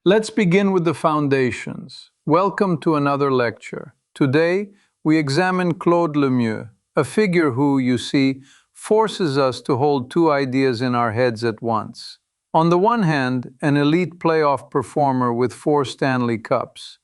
Let's begin with the foundations. Welcome to another lecture. Today, we examine Claude Lemieux, a figure who, you see, forces us to hold two ideas in our heads at once. On the one hand, an elite playoff performer with 4 Stanley Cups.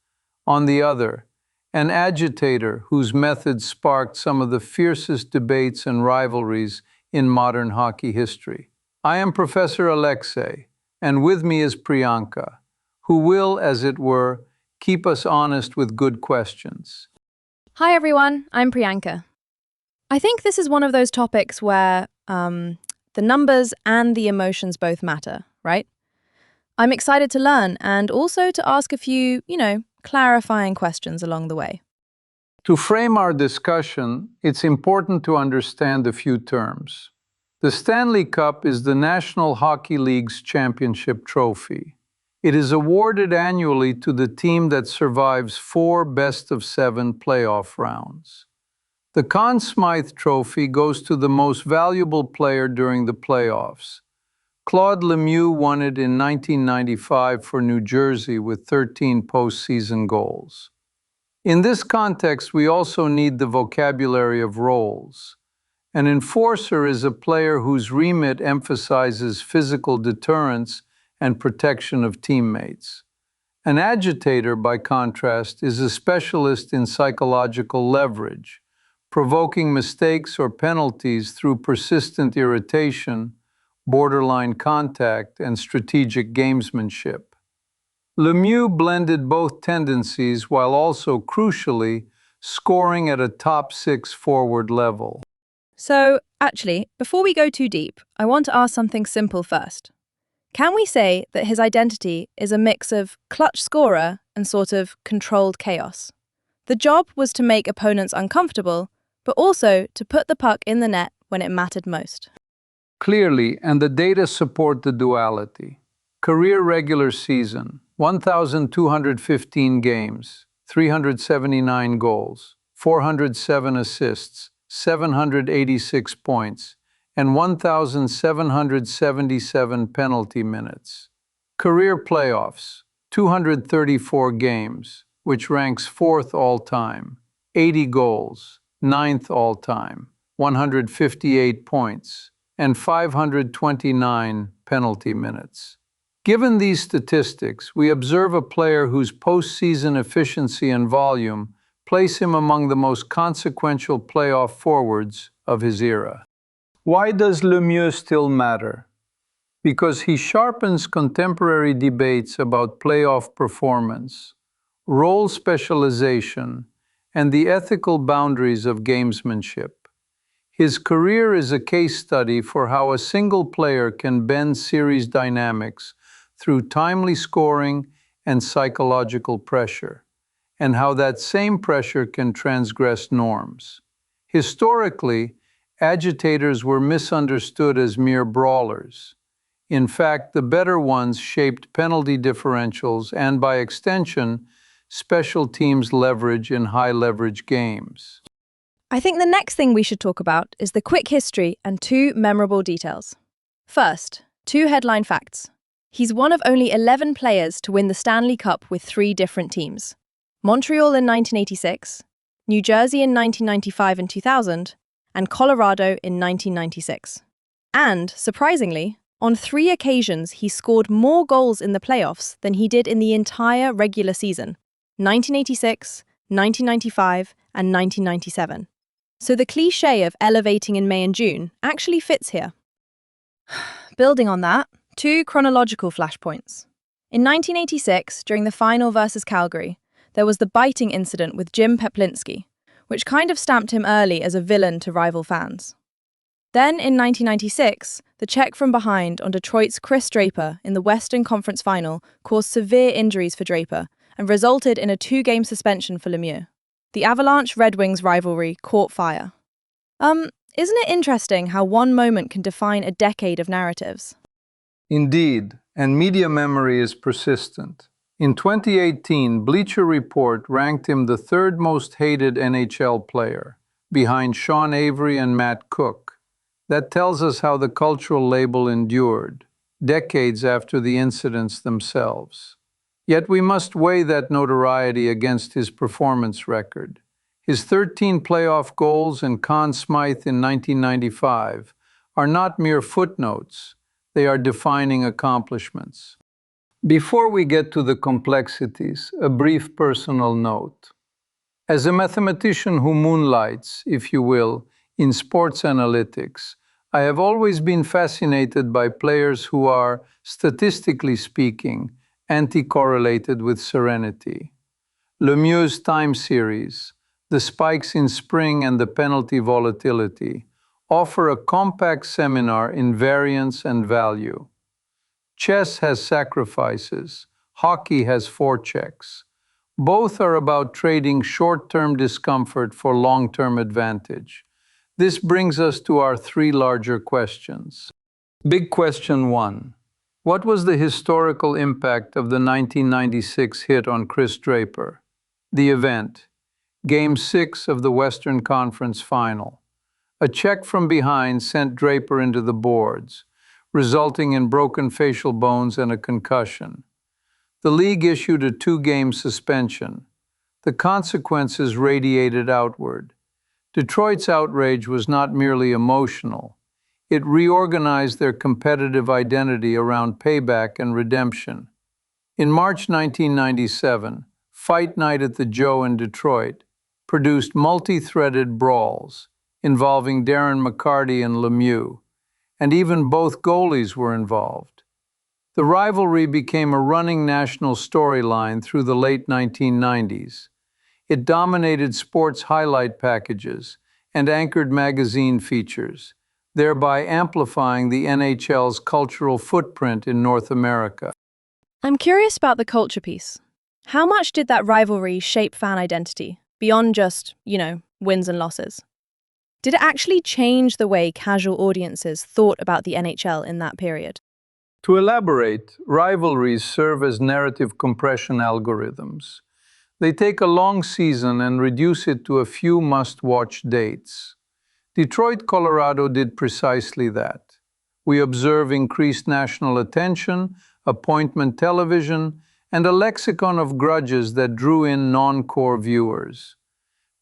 On the other, an agitator whose methods sparked some of the fiercest debates and rivalries in modern hockey history. I am Professor Alexei, and with me is Priyanka, who will, as it were, keep us honest with good questions. Hi everyone, I'm Priyanka. I think this is one of those topics where the numbers and the emotions both matter, right? I'm excited to learn and also to ask a few, clarifying questions along the way. To frame our discussion, it's important to understand a few terms. The Stanley Cup is the National Hockey League's championship trophy. It is awarded annually to the team that survives 4 best-of-7 playoff rounds. The Conn Smythe Trophy goes to the most valuable player during the playoffs. Claude Lemieux won it in 1995 for New Jersey with 13 postseason goals. In this context, we also need the vocabulary of roles. An enforcer is a player whose remit emphasizes physical deterrence and protection of teammates. An agitator, by contrast, is a specialist in psychological leverage, provoking mistakes or penalties through persistent irritation, borderline contact, and strategic gamesmanship. Lemieux blended both tendencies while also, crucially, scoring at a top-6 forward level. So, actually, before we go too deep, I want to ask something simple first. Can we say that his identity is a mix of clutch scorer and sort of controlled chaos? The job was to make opponents uncomfortable, but also to put the puck in the net when it mattered most. Clearly, and the data support the duality. Career regular season, 1,215 games, 379 goals, 407 assists, 786 points, and 1,777 penalty minutes. Career playoffs, 234 games, which ranks 4th all-time, 80 goals, 9th all-time, 158 points, and 529 penalty minutes. Given these statistics, we observe a player whose postseason efficiency and volume place him among the most consequential playoff forwards of his era. Why does Lemieux still matter? Because he sharpens contemporary debates about playoff performance, role specialization, and the ethical boundaries of gamesmanship. His career is a case study for how a single player can bend series dynamics through timely scoring and psychological pressure, and how that same pressure can transgress norms. Historically, agitators were misunderstood as mere brawlers. In fact, the better ones shaped penalty differentials and, by extension, special teams' leverage in high-leverage games. I think the next thing we should talk about is the quick history and 2 memorable details. First, 2 headline facts. He's one of only 11 players to win the Stanley Cup with 3 different teams. Montreal in 1986, New Jersey in 1995 and 2000, and Colorado in 1996. And, surprisingly, on 3 occasions he scored more goals in the playoffs than he did in the entire regular season, 1986, 1995, and 1997. So the cliché of elevating in May and June actually fits here. Building on that, 2 chronological flashpoints. In 1986, during the final versus Calgary, there was the biting incident with Jim Peplinski, which kind of stamped him early as a villain to rival fans. Then, in 1996, the check from behind on Detroit's Chris Draper in the Western Conference Final caused severe injuries for Draper and resulted in a 2-game suspension for Lemieux. The Avalanche-Red Wings rivalry caught fire. Isn't it interesting how one moment can define a decade of narratives? Indeed, and media memory is persistent. In 2018, Bleacher Report ranked him the 3rd most hated NHL player, behind Sean Avery and Matt Cook. That tells us how the cultural label endured, decades after the incidents themselves. Yet we must weigh that notoriety against his performance record. His 13 playoff goals and Conn Smythe in 1995 are not mere footnotes, they are defining accomplishments. Before we get to the complexities, a brief personal note. As a mathematician who moonlights, if you will, in sports analytics, I have always been fascinated by players who are, statistically speaking, anti-correlated with serenity. Lemieux's time series, the spikes in spring and the penalty volatility, offer a compact seminar in variance and value. Chess has sacrifices, hockey has forechecks. Both are about trading short-term discomfort for long-term advantage. This brings us to our three larger questions. Big question one. What was the historical impact of the 1996 hit on Chris Draper? The event, Game 6 of the Western Conference Final. A check from behind sent Draper into the boards, resulting in broken facial bones and a concussion. The league issued a 2-game suspension. The consequences radiated outward. Detroit's outrage was not merely emotional. It reorganized their competitive identity around payback and redemption. In March 1997, Fight Night at the Joe in Detroit produced multi-threaded brawls involving Darren McCarty and Lemieux, and even both goalies were involved. The rivalry became a running national storyline through the late 1990s. It dominated sports highlight packages and anchored magazine features, thereby amplifying the NHL's cultural footprint in North America. I'm curious about the culture piece. How much did that rivalry shape fan identity, beyond just, wins and losses? Did it actually change the way casual audiences thought about the NHL in that period? To elaborate, rivalries serve as narrative compression algorithms. They take a long season and reduce it to a few must-watch dates. Detroit, Colorado did precisely that. We observe increased national attention, appointment television, and a lexicon of grudges that drew in non-core viewers.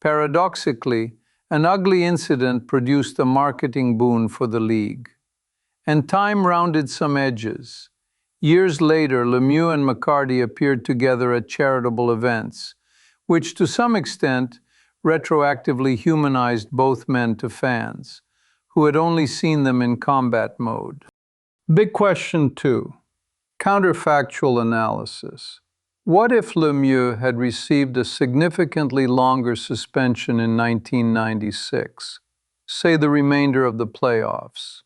Paradoxically, an ugly incident produced a marketing boon for the league. And time rounded some edges. Years later, Lemieux and McCarty appeared together at charitable events, which to some extent retroactively humanized both men to fans, who had only seen them in combat mode. Big question two. Counterfactual analysis. What if Lemieux had received a significantly longer suspension in 1996, say the remainder of the playoffs?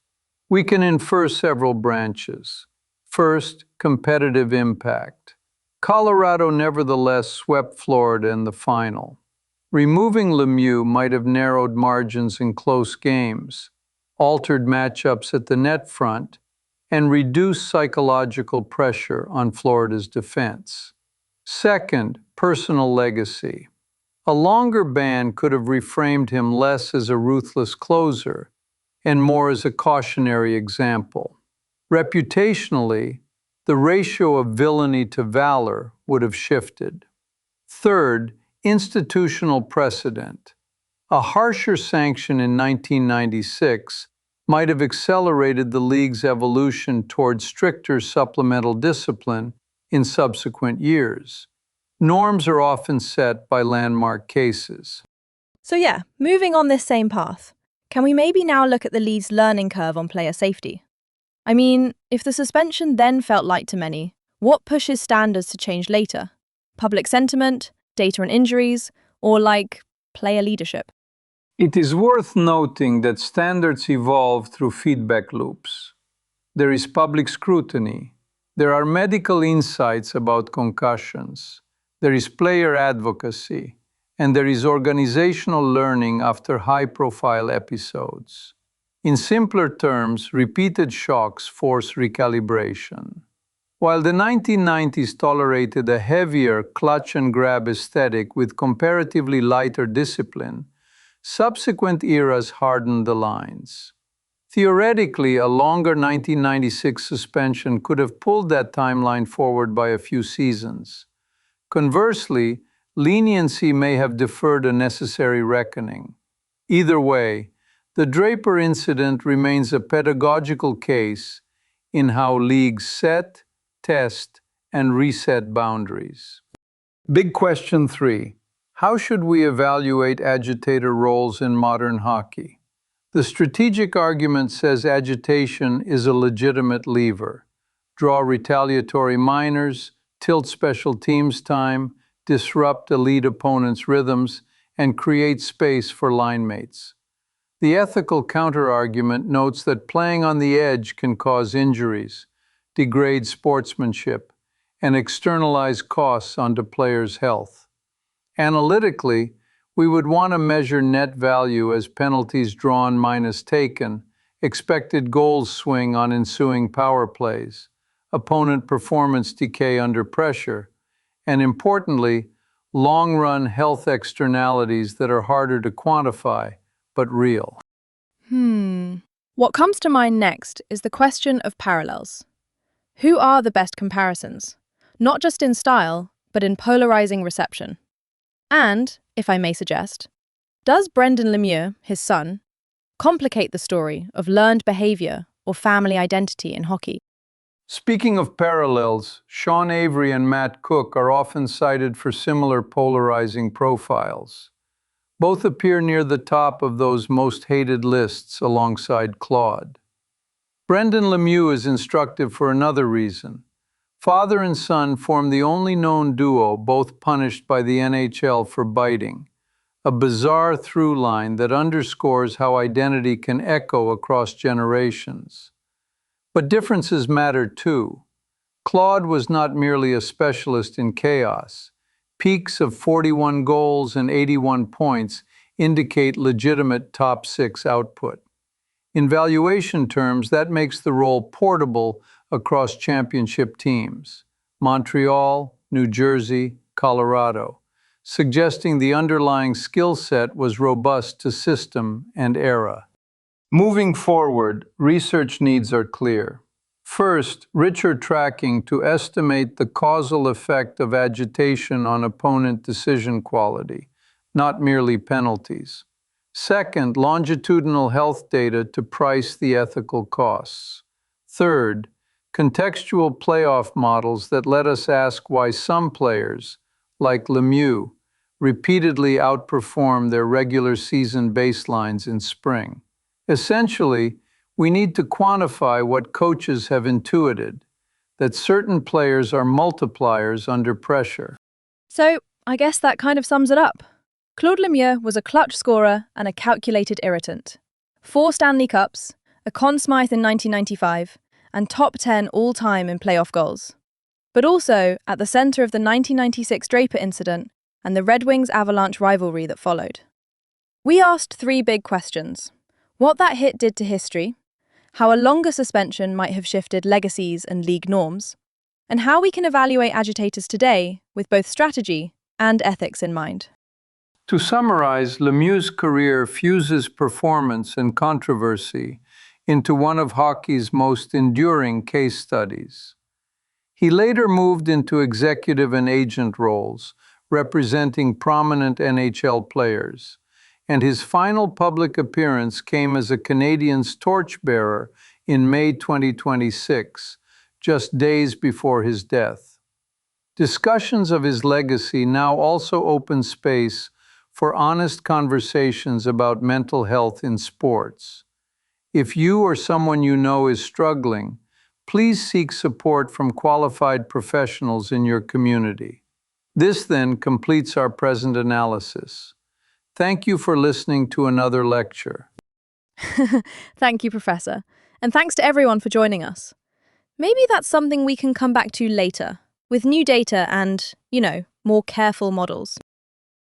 We can infer several branches. First, competitive impact. Colorado nevertheless swept Florida in the final. Removing Lemieux might have narrowed margins in close games, altered matchups at the net front, and reduced psychological pressure on Florida's defense. Second, personal legacy. A longer ban could have reframed him less as a ruthless closer and more as a cautionary example. Reputationally, the ratio of villainy to valor would have shifted. Third, institutional precedent. A harsher sanction in 1996 might have accelerated the league's evolution toward stricter supplemental discipline in subsequent years. Norms are often set by landmark cases. So moving on this same path, can we maybe now look at the league's learning curve on player safety? I mean, if the suspension then felt light to many, what pushes standards to change later? Public sentiment, data and injuries, or player leadership? It is worth noting that standards evolve through feedback loops. There is public scrutiny. There are medical insights about concussions. There is player advocacy. And there is organizational learning after high-profile episodes. In simpler terms, repeated shocks force recalibration. While the 1990s tolerated a heavier clutch-and-grab aesthetic with comparatively lighter discipline, subsequent eras hardened the lines. Theoretically, a longer 1996 suspension could have pulled that timeline forward by a few seasons. Conversely, leniency may have deferred a necessary reckoning. Either way, the Draper incident remains a pedagogical case in how leagues set, test, and reset boundaries. Big question 3. How should we evaluate agitator roles in modern hockey? The strategic argument says agitation is a legitimate lever. Draw retaliatory minors, tilt special teams time, disrupt elite opponents' rhythms, and create space for line mates. The ethical counterargument notes that playing on the edge can cause injuries, degrade sportsmanship, and externalize costs onto players' health. Analytically, we would want to measure net value as penalties drawn minus taken, expected goals swing on ensuing power plays, opponent performance decay under pressure, and importantly, long-run health externalities that are harder to quantify, but real. What comes to mind next is the question of parallels. Who are the best comparisons? Not just in style, but in polarizing reception. And, if I may suggest, does Brendan Lemieux, his son, complicate the story of learned behavior or family identity in hockey? Speaking of parallels, Sean Avery and Matt Cook are often cited for similar polarizing profiles. Both appear near the top of those most hated lists alongside Claude. Brendan Lemieux is instructive for another reason. Father and son form the only known duo both punished by the NHL for biting, a bizarre through line that underscores how identity can echo across generations. But differences matter too. Claude was not merely a specialist in chaos. Peaks of 41 goals and 81 points indicate legitimate top 6 output. In valuation terms, that makes the role portable across championship teams: Montreal, New Jersey, Colorado, suggesting the underlying skill set was robust to system and era. Moving forward, research needs are clear. First, richer tracking to estimate the causal effect of agitation on opponent decision quality, not merely penalties. Second, longitudinal health data to price the ethical costs. Third, contextual playoff models that let us ask why some players, like Lemieux, repeatedly outperform their regular season baselines in spring. Essentially, we need to quantify what coaches have intuited, that certain players are multipliers under pressure. So, I guess that kind of sums it up. Claude Lemieux was a clutch scorer and a calculated irritant. 4 Stanley Cups, a Conn Smythe in 1995, and top 10 all-time in playoff goals. But also at the centre of the 1996 Draper incident and the Red Wings Avalanche rivalry that followed. We asked 3 big questions: what that hit did to history, how a longer suspension might have shifted legacies and league norms, and how we can evaluate agitators today with both strategy and ethics in mind. To summarize, Lemieux's career fuses performance and controversy into one of hockey's most enduring case studies. He later moved into executive and agent roles, representing prominent NHL players, and his final public appearance came as a Canadiens torchbearer in May 2026, just days before his death. Discussions of his legacy now also open space for honest conversations about mental health in sports. If you or someone you know is struggling, please seek support from qualified professionals in your community. This then completes our present analysis. Thank you for listening to another lecture. Thank you, Professor. And thanks to everyone for joining us. Maybe that's something we can come back to later, with new data and, more careful models.